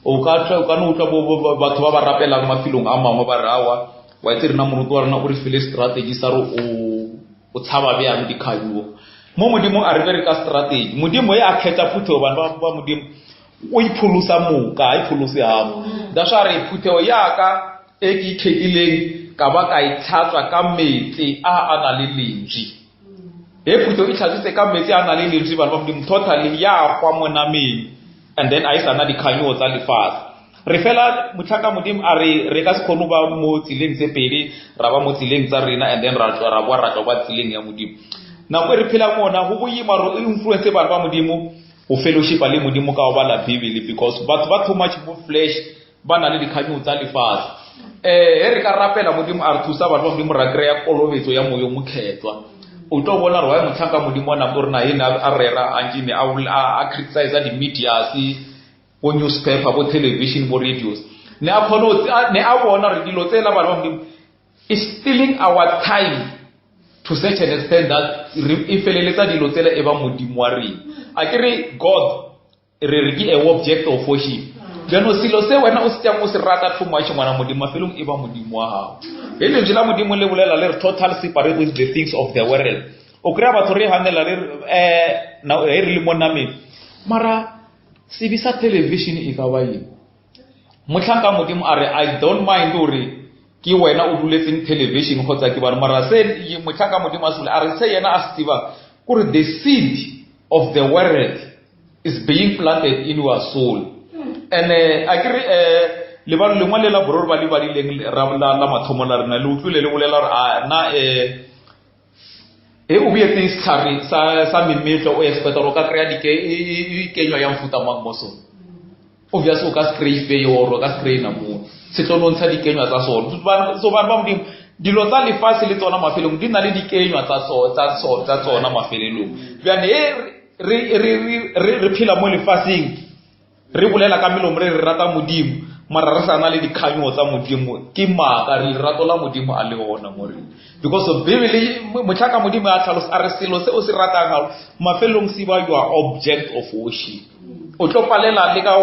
O ka no utlwa batho ba ba rapelang mafilong a mangwe ba rawa wa itse rena moruti wa rena o re file strategy sa ro o tshaba bjang dikhanyo mo modimo a re re ka strategy. Modimo ya khetha phutho bana ba modimo o iphulusa moka a iphuluse habo. That's why re phutho ya ka e ke thekileng ka ba ka itlhatswa ka metsi a na le lentswe. E phutho e tlhatsitse ka metsi a na le lentswe bana ba modimo totally ya kwa monameng, and then a isa na dikhanyo tsa lefatsi. Re fela motlhaka modimo a re ka se khone ba mo tsileng tse pedi ra ba mo tsileng tsa rena, and then ra bua ra ba tsileng ya modimo. Nako re phela mona go boima ro influence bana ba modimo o fellowship le modimo ka ba la Bible, because batho ba too much mo flesh ba na le dikhanyo tsa lefatsi. Re ka rapela modimo a re thusa batho ba modimo ra kreya kolobetso ya moyo mokhetwa. O tlo bona re wa motlhaka modimo na gore na ena a rera anjine a criticize di media o newspaper bo television bo radios ne a khona ne a bona re dilo tsela ba ba modimo is stealing our time to such an extent that if eletsa dilo tsela e ba modimo wa re a kere God re gi a object of worship. Jano silo se wena o se mo se rata too much ngwana modimo felong e ba modimo wa hao. Hele njela modimo le bolela le total separate with the things of the world. O kry batho re handela le na e re le moname mara sibisa television e ka ba eng motlhanka modimo a re I don't mind ore ke wena o duletseng television khotsa ke bana mara se motlhanka modimo a sele a re se yena a stiva kore the seed of the world is being planted in your soul. And akere le ba le ngwale la bororo ba le ba dileng la mathomo la rena le utlwile le bolela re na e o bietse istari sa mimetlo o expect ro ka krea dike kenywa ya mfuta mangmoso obviously o ka scrape fe yo ka scrape na mo se tlo ntsha dikenywa tsa so ba modimo dilo tsa lefase le tsona mafelong di na le dikenywa tsa tsona mafelelong bjane re phela mo lefaseng re bolela ka melomo re rata modimo mara re sana le dikhanyo tsa modimo ke maaka re rato la modimo a le ona more, because of Bible motlhaka modimo a tlhalosa a re selo se o se ratang ga mafelong se ba your object of worship. O tlo palela le ka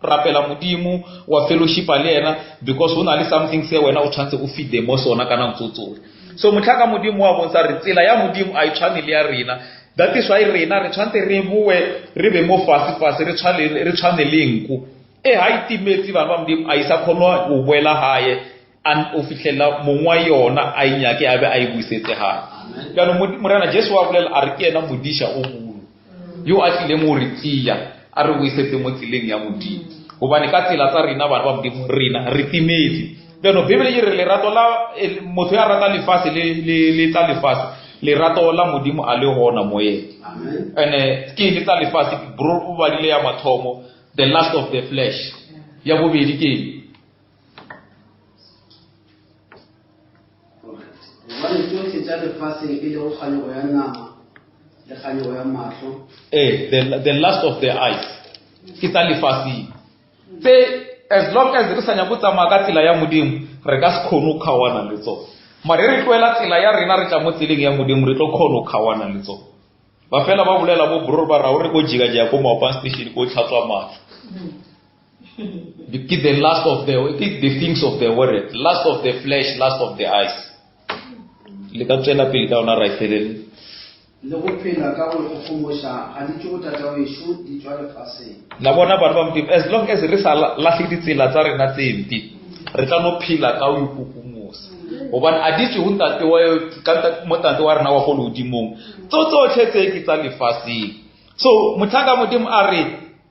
rapela modimo wa fellowship le ena because ona le something se wena o tshwantse o feed them sona kana mtsotsoro. So motlhaka modimo wa bontsha re tsela ya modimo a itshwane le ya rena. That is why rena re tshwantse re bue re be mo fase re tshwane le nku e ha itimetse ba modimo a isa khonwa o boela hae an o fihlela mongwa yona a inyake a be a ibusetse hae. Kana morena Jesu wa bolela a re ke ena modisha o bolo yo a tlile mo re tsiya a re buisetse mo tsileng ya modimo gobane ka tsela tsa rena bana ba modimo rena re timetse. Beno Bible e re le rato la motho ya rata lefase le tsa lefase le rato la modimo a le hona moye. Amen. And ke le tsa lefase bro ba dile ya mathomo the lust of the flesh ya bobedi ke the lust of the eyes ke tsa lefase se as long as re sanya botsamaya ka tsela ya modimo re ka se khone khawana le tsona mare re tloela tsela ya rena re tla mo tseleng ya modimo re tlo khone khawana le tsona ba fela ba bolela bo bror ba ra re go jiga ko maopa station ko tlhatswa matlo. The lust of the things of the world, lust of the flesh, lust of the eyes. Le ka tsela pele ka ona ra ifelele le go phela ka go khomosha ga di tšo tata o ishu di tswa lefaseng la bona ba ba mtip as long as re sa lahle ditsela tsa rena tsempi re tla no phela ka o ikukumosa gobane a ditse ho ntate wa ka motate wa rena wa go lodimong tsotlhe tse ke tsa lefaseng. So motlhaka modimo a re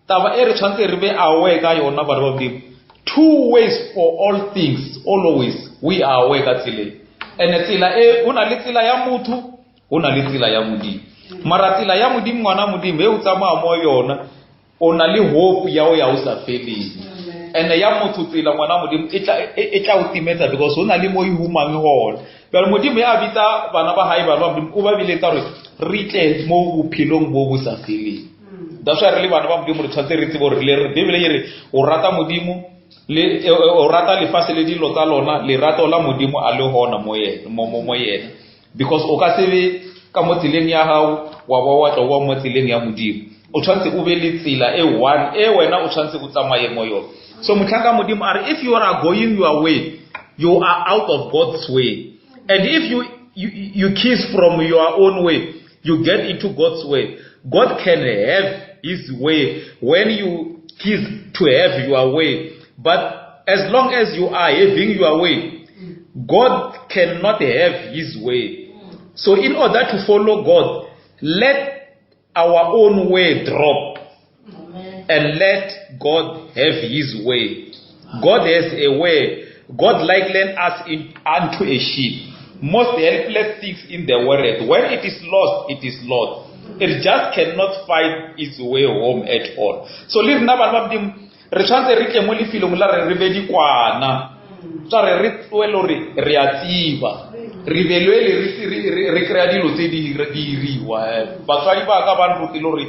taba e re tshwantse re be aware ka yona ba modimo two ways for all things always we are aware ka tsela ene tsela e una le tsela ya motho una le tsela ya modimo mara tsela ya modimo ngwana modimo e o tsamaya mo yona ona le hope ya o ya o sa feleng ene ya motho tsela ngwana modimo e tla o timetsa because ona le mo e humang hona pero modimo ya bitsa bana ba hae ba modimo o ba biletsa re ritle mo bophelong bo bo sa feleng that's why re le bana ba modimo re tshwantse re tsebo re le Bibele e re o rata modimo le o rata lefase le dilo tsa lona le rata la modimo a le hona mo yena because o ka sebe ka mo tseleng ya hao wa ba wa tlowa mo tseleng ya modimo o tshwantse o be le tsela e one e wena o tshwantse o tsamaye mo yona so motlhaka modimo are if you are going your way you are out of God's way and if you kiss from your own way you get into God's way. God can have his way when you kiss to have your way. But as long as you are having your way, God cannot have his way. So in order to follow God, let our own way drop. Amen. And let God have his way. God has a way. God likened us unto a sheep. Most helpless things in the world. When it is lost, it is lost. It just cannot find its way home at all. So live na ba bdim re tshwantse re tle mo lefilong la re be di kwana. Tsa re tsoelo re a tsiba. Re belwele re krea dilo tse di diriwa. Batswadi ba ka ba nrutile hore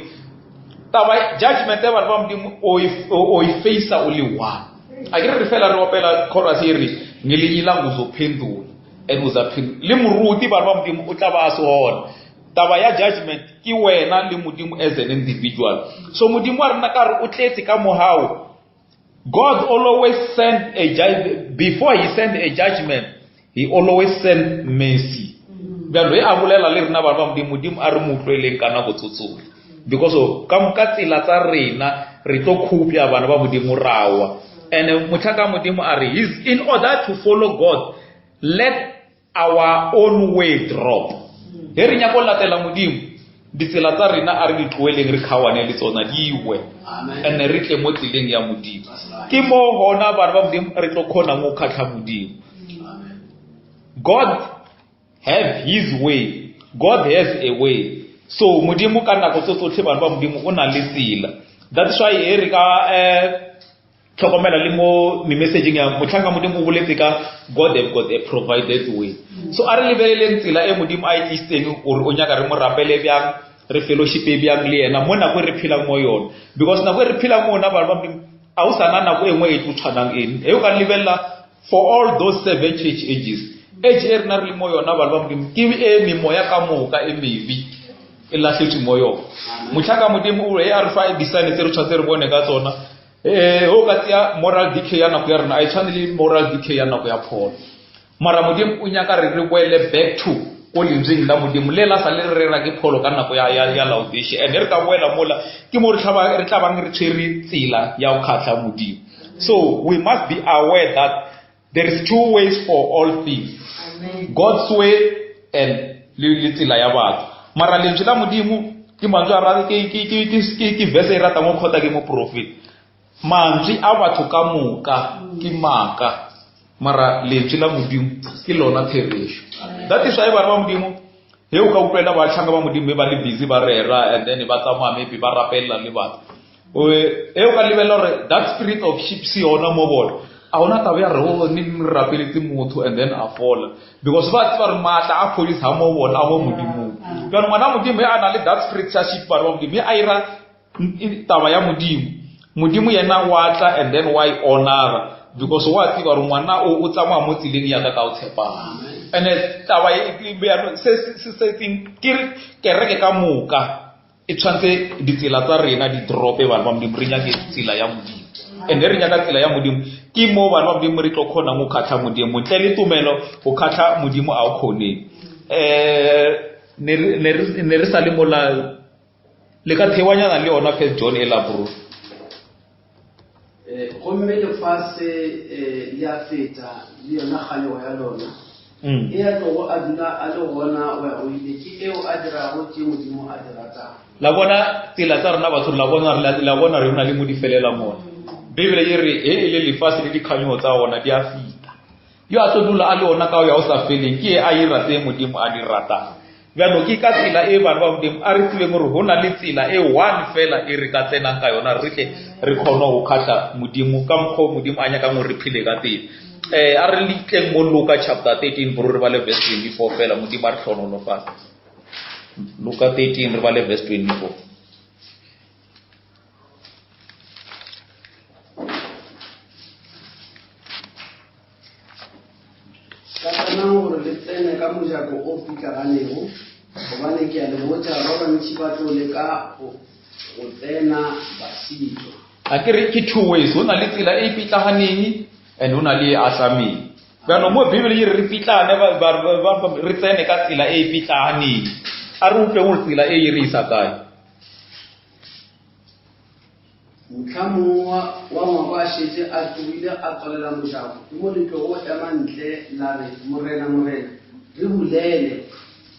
taba judgment ya ba bdim o face o le one. A ke re fela re opela chorus e re ngelinyila nguzophendula and uzaphendula. Le moruti ba bdim o tla ba sona. Taba ya judgment ki wena le modimo as an individual. So modimo a rena ka re o tletse ka mohao. God always send a judgment. Before he send a judgment, he always send mercy. Bjalo e a bolela le rena ba modimo a re motlweleng kana go tsotsolo. Because of ka moka tsela tsa rena re tlo khupya bana ba modimo rawa. And motlaka modimo a re in order to follow God, let our own way drop. Heri nyako latela modimo ditsela tsa rena a re di tloeleng re khawane le tsona diwe ene re tle mo tseleng ya modimo ke mo hona bana ba modimo re tlo khona mo khatla modimo. God have his way. God has a way. So modimo ka nako tsotlhe bana ba modimo o na le tsela. That's why e re ka tlhokomela le mo messaging ya motlhanga modimo o boletse ka God have got a provided way. So a re lebeleleng tsela e modimo a itisteng gore o nyaka re mo rapele byang re fellowship e byang le yena mo nako re phela mo yona because nako re phela mo na ba modimo a o sana nako engwe e tshwanang eng e o ka lebella for all those 7 church ages age e rena re mo yona ba modimo ke e memoya ka moka e mevi e lahletse mo yona motlhaka modimo o re a re fa design tse re tshwantse re bone ka tsona o ka tsia moral decay ya nako ya rena a tshwane le moral decay ya nako ya Paul mara modimo o nyaka re boele back to o lentseng la modimo le la sa le re ra ke Paul ka nako ya Laodicea and re ka boela mola ke mo re tla bang re tshwere tsela ya o khatla modimo. So we must be aware that there is two ways for all things. Amen. God's way and le tsela ya batho mara lentswe la modimo ke mantswe a ra ke verse e rata mo khota ke mo prophet mantswe a batho ka moka ke maka mara lentswe la modimo ke lona theresho. That is why ba modimo he o ka upela ba tlhanga ba modimo ba le busy ba rera and then ba tsamaya maybe ba rapella le batho e o ka lebella hore that spirit of sheep si ona mo bona a ona taba ya re o ni rapeletse motho and then a fall because ba tswa re matla a police ha mo bona mo modimo ka ngwana modimo ya ana le that spirit ya sheep ba modimo a ira taba ya modimo yena wa tla and then why honor because wa tsi ba re ngwana o tsamaya mo tsileng ya ka o tshepa and taba e be ya se thing ke reke ka moka e tshwantse ditsela tsa rena di drope ba modimo re nyake tsela ya modimo and re nyaka tsela ya modimo ke mo ba modimo re tlo khona mo khatla modimo ntle le tumelo o khatla modimo a o khone ne re sa le mola le ka thewanyana le ona First John e la bro gomme lefase ya feta le yona kganyo ya lona e ya tlogo a dula a le gona o ile ke eo a dirago ke modimo a dirata la bona tsela tsa rena batho la bona re una le mo di felela mona Bibele e re e le lefase le dikhanyo tsa ona di a fita yo a tlo dula a le ona ka ya o sa feleng ke a e rate modimo a di rata bjano ke ka tsela e bana ba modimo a re tlileng gore go na le tsela e one fela e re ka tsenang ka yona re tle re kgone go kgatla modimo ka mokgwa modimo a nyakang gore re phele ka teng a re litleng mo Luka chapter 13 bro re ba le verse 24 fela modimo a re tlhonolofatsa Luka 13 re ba le verse 24 gore le tsene ka mojako o pitlaganego gobane ke a le botsa ba bantši ba tlo leka go tsena ba sitwa a ke re ke two ways ho na le tsela e pitlaganeng and ho na le asameng bjano mo bibele e re pitlane re tsene ka tsela e pitlaganeng a re utlwe gore tsela e re isa kae motlhamong wa ngwako a šetse a tobile a tswalela mojako ke mo letlo go ema ntle la re morena re bulele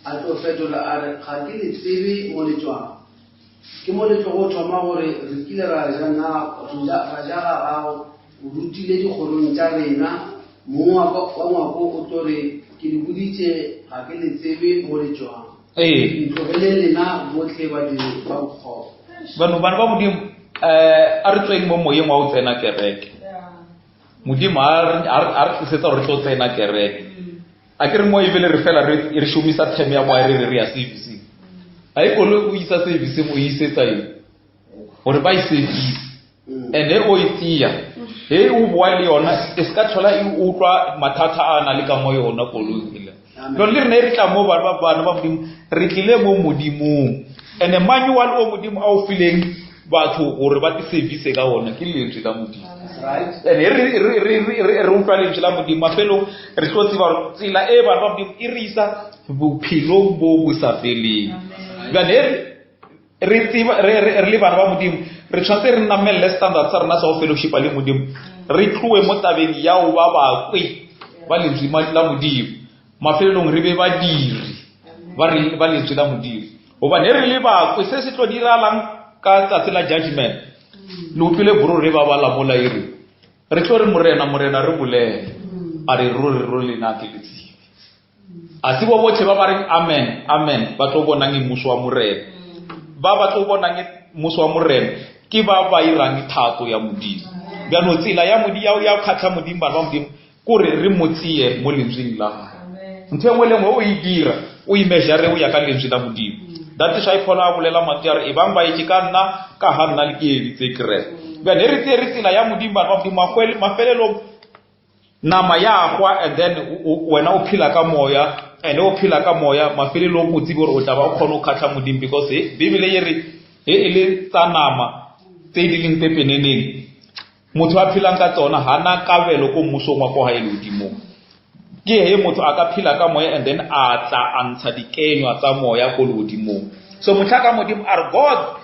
a tlo fetola a re ga ke le tsebe mo letswang ke mo letlo go thoma gore re kile ra ja ga gago o rutile dikgorong tša rena mongwe wa ngwako o tlo re ke le boditše ga ke le tsebe mo letswang ntlogele lena botlhe badiri ba bokgobo bana ba modimo a re tsweng mo moyeng wa o tsena kereke modimo a re tlisetsa gore re tlo tsena kereke a ke re mo ebile re fela re šomisa term ya moa re ya service a e kole o isa service mo isetsa eng gore ba e service and o e tia he o bua le yona e ska thola e utlwa mathata a na le ka mo yona kolong ile lo le rena re tla mo bana ba modimo re tlile mo modimong and manual o modimo a o fileng batho gore ba di service ka ona ke lentswe la modimo right re utlwa lentswe la modimo mafelo re tlo tseba gore tsela e bana ba modimo e re isa bophelo bo bo sa feleng bjane re tseba re le bana ba modimo re tshwantse re namelle standard sa rena sa go fellowshipa le modimo re tloe mo tabeng ya o ba bakwe ba lentswe la modimo mafelelong re be badiri ba lentswe la modimo gobane re le bakwe se se tlo diralang ka tsatsi la judgment le utlwile bro re ba bala mola ere re tlo re morena re bolele a re ro le na ke letsi a se bo botse ba reng amen ba tlo bonang mmuso wa morena ba tlo bonang mmuso wa morena ke ba irang thato ya modimo bjano tsela ya modimo ya khatla modimo ba modimo kore re motsie mo lentsweng la ntse ngwe le ngwe o e dira o e measure o ya ka lentswe la modimo that is why Paul bolela matjare e bang ba itse ka nna ka ha nna le ke editse krest ba ne re tsela ya modimo ba modimo mafelelo nama ya kwa and then wena o phila ka moya and o phila ka moya mafelelo o tsebe gore o tla ba o khona o khatla modimo because bibele e re e le tsa nama tse di leng pepeneneng motho a philang ka tsona hana kabelo ko mmusong wa ko ha ile modimo ke he motho a ka phila ka moya and then a tla antsha dikenywa tsa moya ko modimo so motlaka modimo our God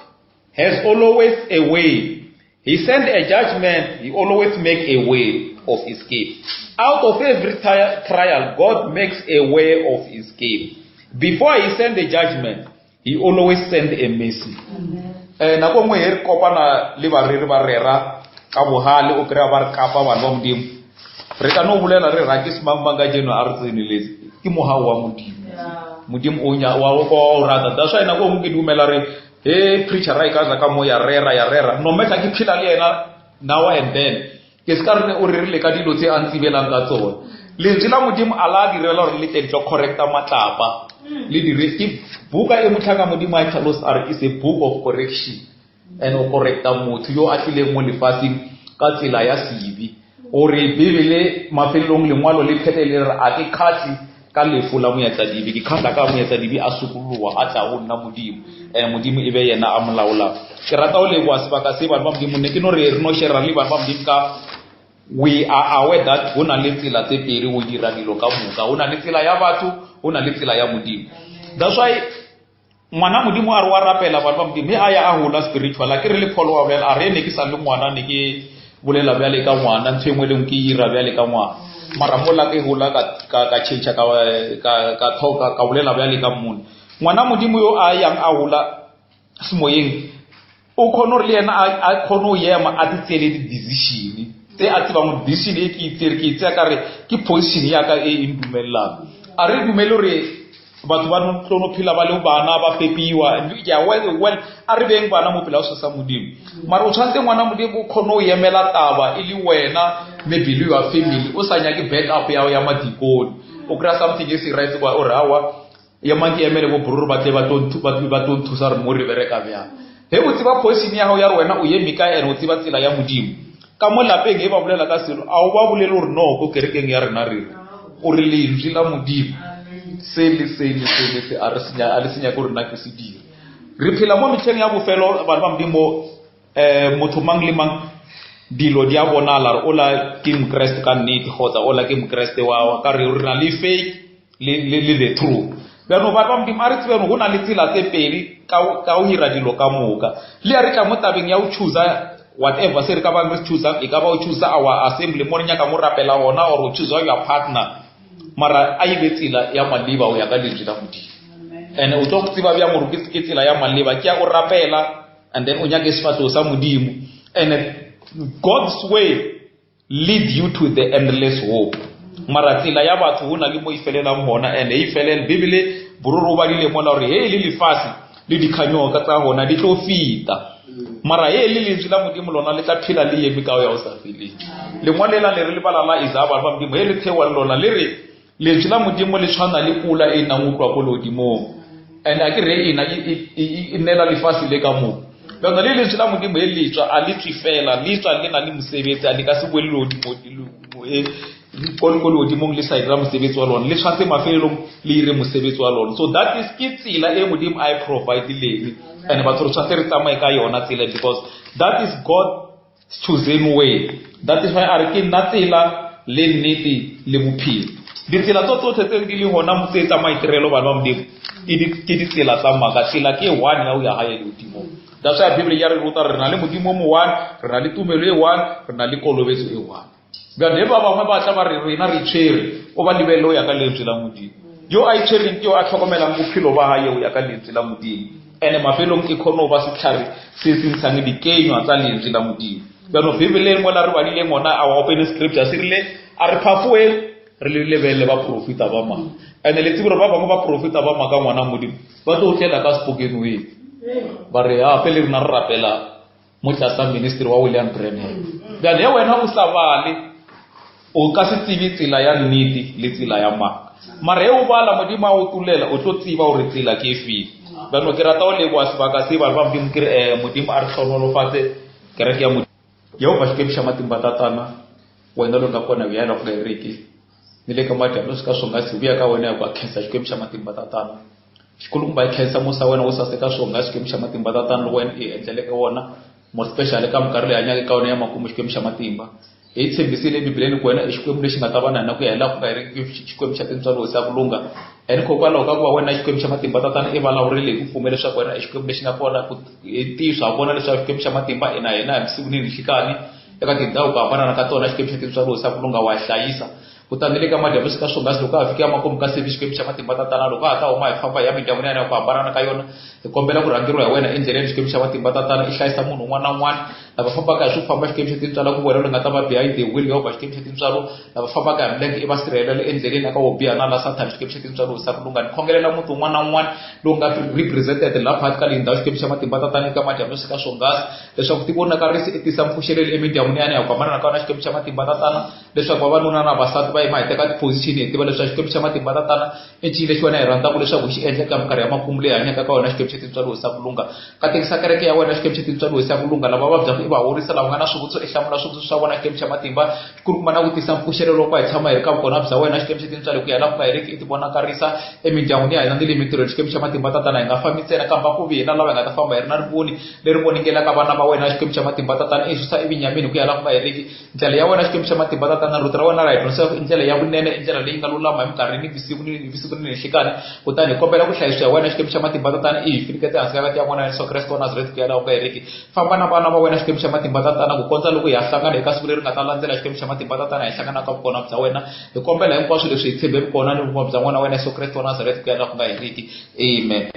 has always a way. He sent a judgment, he always make a way of escape. Out of every trial, God makes a way of escape. Before he sent the judgment, he always sent a mercy. Na ko ngwe re kopana le ba rera ka bohale o kry-a ba re kapa bana ba modimo re ka no bolela re ra ke semangmanga jeno a re tseneletse ke mohao wa modimo o nya wa go rata that's why na go ngwe ke dumela re preacher ra ikaza ka mo ya rera no matter ke phila le yena now and then ke ska re o re le ka dilo tse a ntsebelang ka tsone lentswe la modimo ala direla re le tlo correcta matlapa le dire ke buka e motlhaka modimo a tlhalosa are is a book of correction and o correcta motho yo a tlile mo lefatsheng ka tsela ya sibi ore bibele mafelong lengwalo le phetele re a ke khathi ka lefu la moyetsa dibi ke khata ka moyetsa dibi a sukuluwa a tla go nna modimo modimo e be yena a molaola ke rata o le bua sebaka se ba modimo ne ke no re no share le ba modimo ka we are aware that hona le tsela tse pedi go dira dilo ka moka hona le tsela ya batho hona le tsela ya modimo that's why mwana modimo a re wa rapela ba modimo a ya a hola spiritual ke re le Paul wa bela a re ne ke sa le ngwana ne ke bolela bjale ka ngwana ntshengwe le ke ira bjale ka ngwana mara mola ke hola ka change ka thoka ka bolela bjale ka monna ngwana modimo yo a yang a hola semoyeng o khona re le yena a khona o yema a tsele di decision tse a tsebang decision e ke itsere ke itse ka re ke position ya ka e ndumelang a re dumele re batho ba no phela ba le bana ba pepiwa ya well a re beng bana mo pela o sa modimo mara o tshwantse ngwana modimo o khono yemela taba ili wena maybe le your family o sa nyake backup ya madikoni o kra something is right kwa o rawa ya manki emele bo bruru ba tle ba to thusa re mo re bereka bya he o tsiba position ya ho ya wena o yemi ka ene o tsiba tsela ya modimo ka mo lapeng e ba bolela ka selo a o ba bolele hore no go kerekeng ya rena re o re le ntla modimo se a re senya go rena ke se dire re phela mo metšheng ya bofelo ba modimo motho mang le mang dilo dia bonala o la ke mkrest ka nnete kgotsa o la ke mkrest wa ka re na le fake le the truth bano ba modimo a re tsebeno go na le tsela tse pedi ka o hira dilo ka moka le a re tla mo tabeng ya o choose whatever se re ka ba re choose e ka ba o choose our assembly mo nya ka mo rapela hona or o choose your partner mara a ibe tsela ya maleba o ya ka lentswe la modimo and o tlo tsiba bya mo ke tsela ya maleba ke ya o rapela and then o nyaka sifato sa modimo and God's way lead you to the endless hope mara tsela ya batho hona le mo ifelela mona and e ifelela bibele bururu ba dile mona hore he le lifasi le dikhanyo ka tsa hona di tlo fita mara he le lentswe la modimo lona le tla phela le yemi ka ya o sa fele le ngwalela le re le bala la izaba ba modimo he le thewa lona le re lentswe la modimo le tshwana le pula e nang utlwa go lodimo and a ke re ina e nela lifasi le ka mo bana le lentswe la modimo e letswa a le tsifela le tswa le na le mosebetsi a le ka se bole lodimo e kolokolo di mong le sa ira mosebetsi wa lona le tshwantse mafelelong le ire mosebetsi wa lona so that is ke tsela e modimo I provide leni and batho re tshwantse re tsamaye ka yona tsela because that is God chosen way that is why a re ke nna tsela le nnete le bophelo ditsela tsotlhe tse di le hona mo tse tsa maitirelo bana ba modimo ke ditsela tsa maka tsela ke one ya o ya hae le modimo that's why Bible ya re ruta re na le modimo mo one re na le tumelo e one re na le kolobetso e one ga ne ba bangwe ba tla ba re rena re tshwere o ba lebelo ya ka lentswe la modimo yo a itshwereng ke yo a tlhokomelang bophelo ba hae o ya ka lentswe la modimo ene mafelong e khono ba setlhare se sentshang dikenywa tsa lentswe la modimo ga no Bible mo la re ba dile ngona a open scripture se rile a re phafoe re le lebele ba profita ba mang ene le tsiboro ba bangwe ba profita ba maka ngwana modimo ba tlo tlela ka spoken word ba re a pele rena re rapela mo tlasa ministry wa William Branham ga ne wena o sa bale o ka se tsibi tsela ya nnete le tsela ya mara e o bala modimo o tulela o tlo tsiba o re tsela ke efe ba no ke rata o le bua sebaka se ba modimo ke modimo a re tlhonolofatse kereke ya modimo yo ba ke bsha matimba tatana wena lo ngakona ya la go ereke nile ka mata lo ska songa se bia ka wena kwa khensa ke bsha matimba tatana xikulungu ba khensa musa wena o sa se ka songa ke bsha matimba tatana lo wena e endlele ka wona mo special ka mkarle ya nyaka ka wona ya makumu ke bsha matimba e tshembisile bibileni ku wena xikwembu lexi nga ta va na ku hela ku nga ri xikwembu xa tintswalo sa kulunga ene kokwalaho ka ku va wena xikwembu xa matimba tatana i vulavurile hi ku pfumela leswaku wena xikwembu lexi nga kona ku ntiyiso ha vona leswaku xikwembu xa matimba hina hi masiku ni nhlekani eka tindhawu ku hambana ka tona xikwembu xa tintswalo sa kulunga wa hlayisa kutani le ka madyabu swi ka swonghasi loko a fika emakumu ka sevi xikwembu xa matimba tatana loko a ta huma hi famba ya mindyangu ya ku hambana ka yona hi kombela ku rhangeriwa hi wena endleleni xikwembu xa matimba tatana i hlayisa munhu un'wana na un'wana lava fambaka hi swi famba xikwembu xa tintswalo ku vona nga ta va behind the wheel yo ba xikwembu xa tintswalo lava fambaka hi milenge i va sirhelela endleleni aka wo biha na la satan xikwembu xa tintswalo sa kulunga ni khongelela munhu un'wana na un'wana lowu nga represented laha phakathi ka le ndhawu xikwembu xa matimba tatana eka madyabu swi ka swonghasi leswaku ti vonakarisi i tisa mpfuxeleli emindyangwini ya ku hambana na ka wona xikwembu xa matimba tatana leswaku vavanuna na vasati va yima hi teka position hi tiva leswaku xikwembu xa matimba tatana i ncini lexi wena hi rhandzaka leswaku xi endla ka minkarhi ya makumu leyi hanyaka ka wena xikwembu xa tintswalo sa kulunga ka tekisa kereke ya wena xikwembu xa tintswalo sa kulunga lava vabyaku i va horisa lava nga na swivutiso i hlamula swivutiso swa vona xikwembu xa matimba xikulukumba na ku tisa mpfuxelelo loko hi tshama hi ri ka vukona bya wena xikwembu xa tintswalo ku hela ku nga heriki i ti vonakarisa emindyangwini ya hina ni le mintirhweni xikwembu xa matimba tatana hi nga fambi ntsena kamba ku vi hina lava hi nga ta famba hi ri na rivoni leri voningelaka vana va wena xikwembu xa matimba tatana i susa evinyamini ku hela ku nga heriki ndlela ya wena xikwembu xa matimba tatana ruti ra wena ra hi dyondzisa i ndlela ya vunene i ndlela leyi nga lulama hi minkarhi ni visiku ni nhlekani kutani hi kombela ku hlayisiwa ya wena xikwembu xa matimba tatana i hi finikete hansi ka kati ya n'wana ya Yesu Kreste wa Nazareth ku hela ku nga heriki famba na vana va wena xikwembu xa matimba tatana ku kondza loko hi ya hlangana eka siku leri nga ta landzela xikwembu xa matimba tatana hi hlanganaka vukona bya wena hi kombela hinkwaswo leswi hi tshembeke kona ni vukona bya n'wana wa wena Yesu Kreste wa Nazareth ku hela ku nga heriki amen.